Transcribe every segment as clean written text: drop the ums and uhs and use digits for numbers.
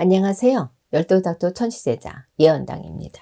안녕하세요. 열도닥도 천시제자 예언당입니다.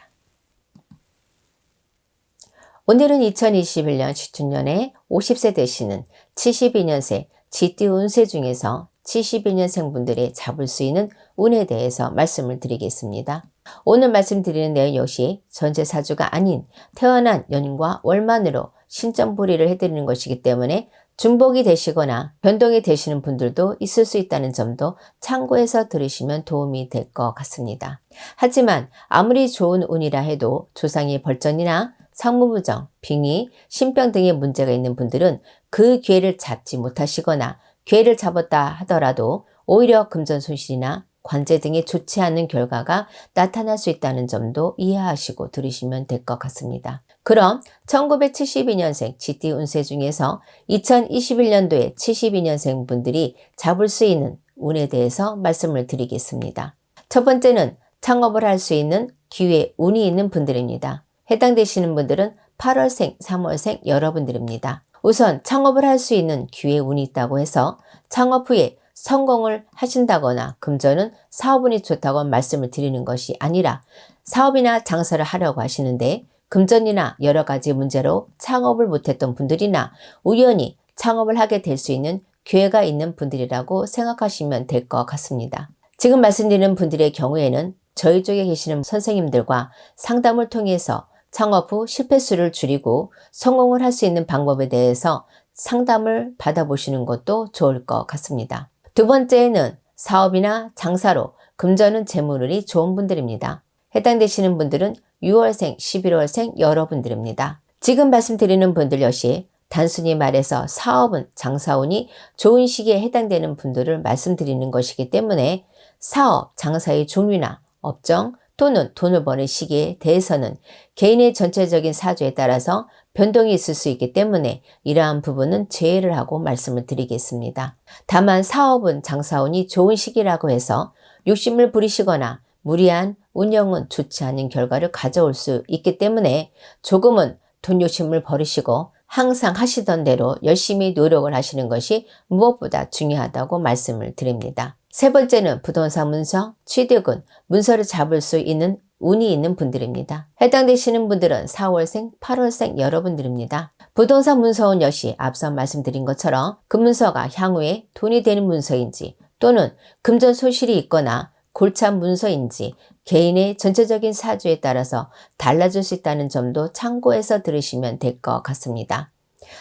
오늘은 2021년 시춘년에 50세 되시는 72년생 쥐띠 운세 중에서 72년생 분들이 잡을 수 있는 운에 대해서 말씀을 드리겠습니다. 오늘 말씀드리는 내용 역시 전체사주가 아닌 태어난 연과 월만으로 신점부리를 해드리는 것이기 때문에 중복이 되시거나 변동이 되시는 분들도 있을 수 있다는 점도 참고해서 들으시면 도움이 될 것 같습니다. 하지만 아무리 좋은 운이라 해도 조상의 벌전이나 상무부정, 빙의, 신병 등의 문제가 있는 분들은 그 기회를 잡지 못하시거나 기회를 잡았다 하더라도 오히려 금전 손실이나 관제 등의 좋지 않은 결과가 나타날 수 있다는 점도 이해하시고 들으시면 될 것 같습니다. 그럼 1972년생 쥐띠 운세 중에서 2021년도에 72년생 분들이 잡을 수 있는 운에 대해서 말씀을 드리겠습니다. 첫 번째는 창업을 할 수 있는 기회, 운이 있는 분들입니다. 해당되시는 분들은 8월생, 3월생 여러분들입니다. 우선 창업을 할 수 있는 기회, 운이 있다고 해서 창업 후에 성공을 하신다거나 금전은 사업운이 좋다고 말씀을 드리는 것이 아니라 사업이나 장사를 하려고 하시는데 금전이나 여러 가지 문제로 창업을 못했던 분들이나 우연히 창업을 하게 될 수 있는 기회가 있는 분들이라고 생각하시면 될 것 같습니다. 지금 말씀드리는 분들의 경우에는 저희 쪽에 계시는 선생님들과 상담을 통해서 창업 후 실패수를 줄이고 성공을 할 수 있는 방법에 대해서 상담을 받아보시는 것도 좋을 것 같습니다. 두 번째는 사업이나 장사로 금전은 재물운이 좋은 분들입니다. 해당되시는 분들은 6월생, 11월생 여러분들입니다. 지금 말씀드리는 분들 역시 단순히 말해서 사업은 장사운이 좋은 시기에 해당되는 분들을 말씀드리는 것이기 때문에 사업, 장사의 종류나 업종 또는 돈을 버는 시기에 대해서는 개인의 전체적인 사주에 따라서 변동이 있을 수 있기 때문에 이러한 부분은 제외를 하고 말씀을 드리겠습니다. 다만 사업은 장사운이 좋은 시기라고 해서 욕심을 부리시거나 무리한 운영은 좋지 않은 결과를 가져올 수 있기 때문에 조금은 돈 욕심을 버리시고 항상 하시던 대로 열심히 노력을 하시는 것이 무엇보다 중요하다고 말씀을 드립니다. 세 번째는 부동산 문서, 취득운, 문서를 잡을 수 있는 운이 있는 분들입니다. 해당되시는 분들은 4월생, 8월생 여러분들입니다. 부동산 문서운 역시 앞서 말씀드린 것처럼 그 문서가 향후에 돈이 되는 문서인지 또는 금전 소실이 있거나 골참 문서인지 개인의 전체적인 사주에 따라서 달라질 수 있다는 점도 참고해서 들으시면 될 것 같습니다.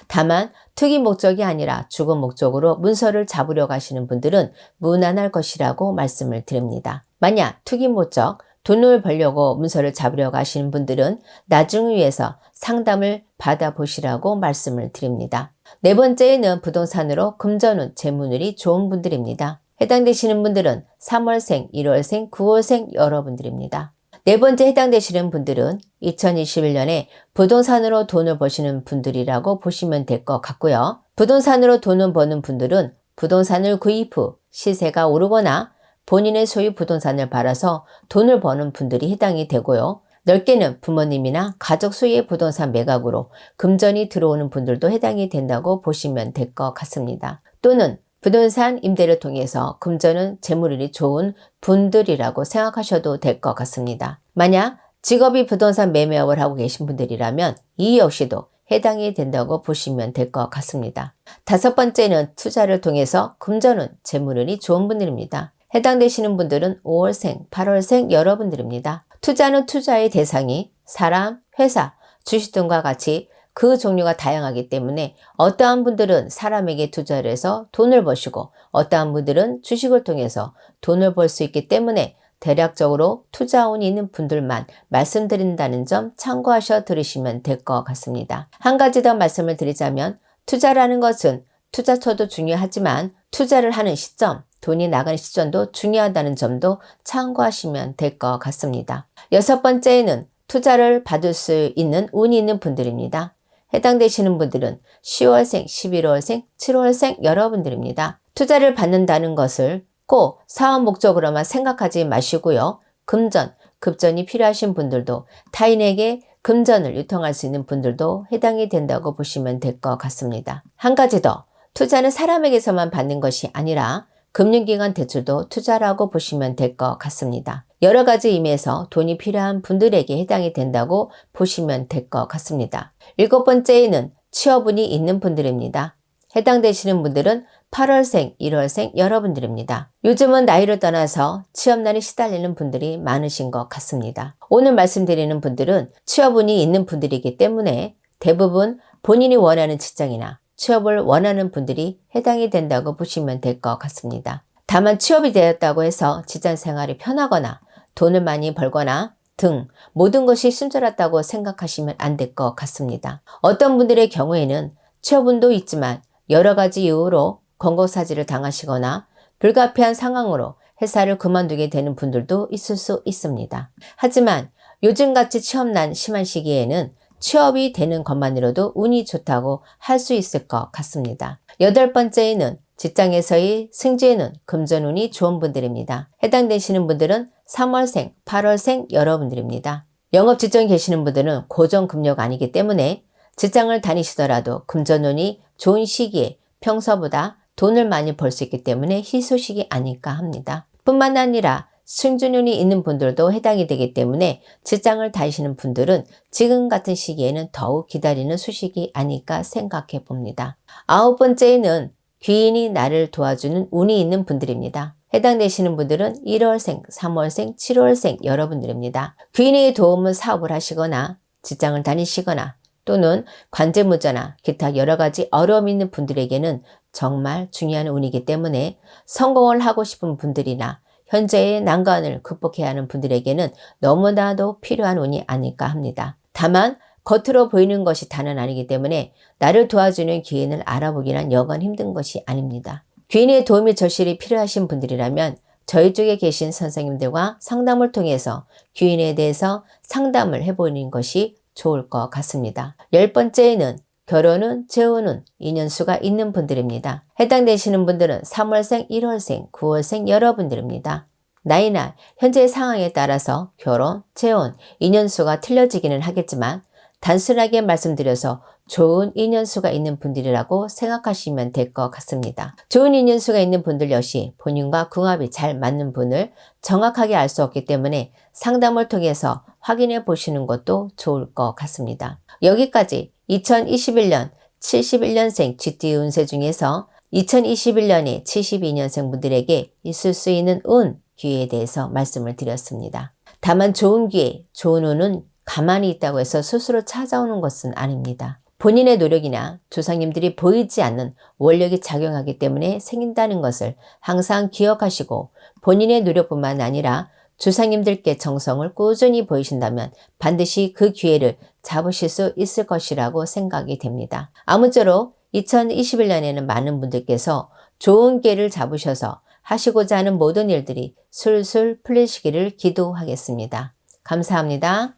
다만 투기 목적이 아니라 주거 목적으로 문서를 잡으려 가시는 분들은 무난할 것이라고 말씀을 드립니다. 만약 투기 목적, 돈을 벌려고 문서를 잡으려 가시는 분들은 나중을 위해서 상담을 받아보시라고 말씀을 드립니다. 네 번째는 부동산으로 금전운, 재물운이 좋은 분들입니다. 해당되시는 분들은 3월생, 1월생, 9월생 여러분들입니다. 네 번째 해당되시는 분들은 2021년에 부동산으로 돈을 버시는 분들이라고 보시면 될 것 같고요. 부동산으로 돈을 버는 분들은 부동산을 구입 후 시세가 오르거나 본인의 소유 부동산을 팔아서 돈을 버는 분들이 해당이 되고요. 넓게는 부모님이나 가족 소유의 부동산 매각으로 금전이 들어오는 분들도 해당이 된다고 보시면 될 것 같습니다. 또는 부동산 임대를 통해서 금전은 재물운이 좋은 분들이라고 생각하셔도 될 것 같습니다. 만약 직업이 부동산 매매업을 하고 계신 분들이라면 이 역시도 해당이 된다고 보시면 될 것 같습니다. 다섯 번째는 투자를 통해서 금전운, 재물운이 좋은 분들입니다. 해당되시는 분들은 5월생, 8월생 여러분들입니다. 투자는 투자의 대상이 사람, 회사, 주식 등과 같이 그 종류가 다양하기 때문에 어떠한 분들은 사람에게 투자를 해서 돈을 버시고 어떠한 분들은 주식을 통해서 돈을 벌 수 있기 때문에 대략적으로 투자운이 있는 분들만 말씀드린다는 점 참고하셔 들으시면 될 것 같습니다. 한 가지 더 말씀을 드리자면 투자라는 것은 투자처도 중요하지만 투자를 하는 시점, 돈이 나가는 시점도 중요하다는 점도 참고하시면 될 것 같습니다. 여섯 번째는 투자를 받을 수 있는 운이 있는 분들입니다. 해당되시는 분들은 10월생, 11월생, 7월생 여러분들입니다. 투자를 받는다는 것을 꼭 사업 목적으로만 생각하지 마시고요. 금전, 급전이 필요하신 분들도 타인에게 금전을 유통할 수 있는 분들도 해당이 된다고 보시면 될 것 같습니다. 한 가지 더, 투자는 사람에게서만 받는 것이 아니라 금융기관 대출도 투자라고 보시면 될 것 같습니다. 여러 가지 의미에서 돈이 필요한 분들에게 해당이 된다고 보시면 될 것 같습니다. 7번째에는 취업운이 있는 분들입니다. 해당되시는 분들은 8월생, 1월생 여러분들입니다. 요즘은 나이를 떠나서 취업난에 시달리는 분들이 많으신 것 같습니다. 오늘 말씀드리는 분들은 취업운이 있는 분들이기 때문에 대부분 본인이 원하는 직장이나 취업을 원하는 분들이 해당이 된다고 보시면 될 것 같습니다. 다만 취업이 되었다고 해서 직장 생활이 편하거나 돈을 많이 벌거나 등 모든 것이 순조롭다고 생각하시면 안 될 것 같습니다. 어떤 분들의 경우에는 취업운도 있지만 여러 가지 이유로 권고사지를 당하시거나 불가피한 상황으로 회사를 그만두게 되는 분들도 있을 수 있습니다. 하지만 요즘같이 취업난 심한 시기에는 취업이 되는 것만으로도 운이 좋다고 할 수 있을 것 같습니다. 8번째에는 직장에서의 승진운, 금전운이 좋은 분들입니다. 해당되시는 분들은 3월생, 8월생 여러분들입니다. 영업 직종에 계시는 분들은 고정금료가 아니기 때문에 직장을 다니시더라도 금전운이 좋은 시기에 평소보다 돈을 많이 벌 수 있기 때문에 희소식이 아닐까 합니다. 뿐만 아니라 승진운이 있는 분들도 해당이 되기 때문에 직장을 다니시는 분들은 지금 같은 시기에는 더욱 기다리는 소식이 아닐까 생각해 봅니다. 9번째에는 귀인이 나를 도와주는 운이 있는 분들입니다. 해당되시는 분들은 1월생, 3월생, 7월생 여러분들입니다. 귀인의 도움은 사업을 하시거나 직장을 다니시거나 또는 관제무자나 기타 여러 가지 어려움 있는 분들에게는 정말 중요한 운이기 때문에 성공을 하고 싶은 분들이나 현재의 난관을 극복해야 하는 분들에게는 너무나도 필요한 운이 아닐까 합니다. 다만 겉으로 보이는 것이 다는 아니기 때문에 나를 도와주는 귀인을 알아보기란 여간 힘든 것이 아닙니다. 귀인의 도움이 절실히 필요하신 분들이라면 저희 쪽에 계신 선생님들과 상담을 통해서 귀인에 대해서 상담을 해보는 것이 좋을 것 같습니다. 10번째에는 결혼은, 재혼은, 인연수가 있는 분들입니다. 해당되시는 분들은 3월생, 1월생, 9월생 여러분들입니다. 나이나 현재의 상황에 따라서 결혼, 재혼, 인연수가 틀려지기는 하겠지만 단순하게 말씀드려서 좋은 인연수가 있는 분들이라고 생각하시면 될 것 같습니다. 좋은 인연수가 있는 분들 역시 본인과 궁합이 잘 맞는 분을 정확하게 알 수 없기 때문에 상담을 통해서 확인해 보시는 것도 좋을 것 같습니다. 여기까지 2021년 71년생 GT 운세 중에서 2021년에 72년생 분들에게 있을 수 있는 운, 기회에 대해서 말씀을 드렸습니다. 다만 좋은 기회, 좋은 운은 가만히 있다고 해서 스스로 찾아오는 것은 아닙니다. 본인의 노력이나 조상님들이 보이지 않는 원력이 작용하기 때문에 생긴다는 것을 항상 기억하시고 본인의 노력뿐만 아니라 조상님들께 정성을 꾸준히 보이신다면 반드시 그 기회를 잡으실 수 있을 것이라고 생각이 됩니다. 아무쪼록 2021년에는 많은 분들께서 좋은 기회를 잡으셔서 하시고자 하는 모든 일들이 술술 풀리시기를 기도하겠습니다. 감사합니다.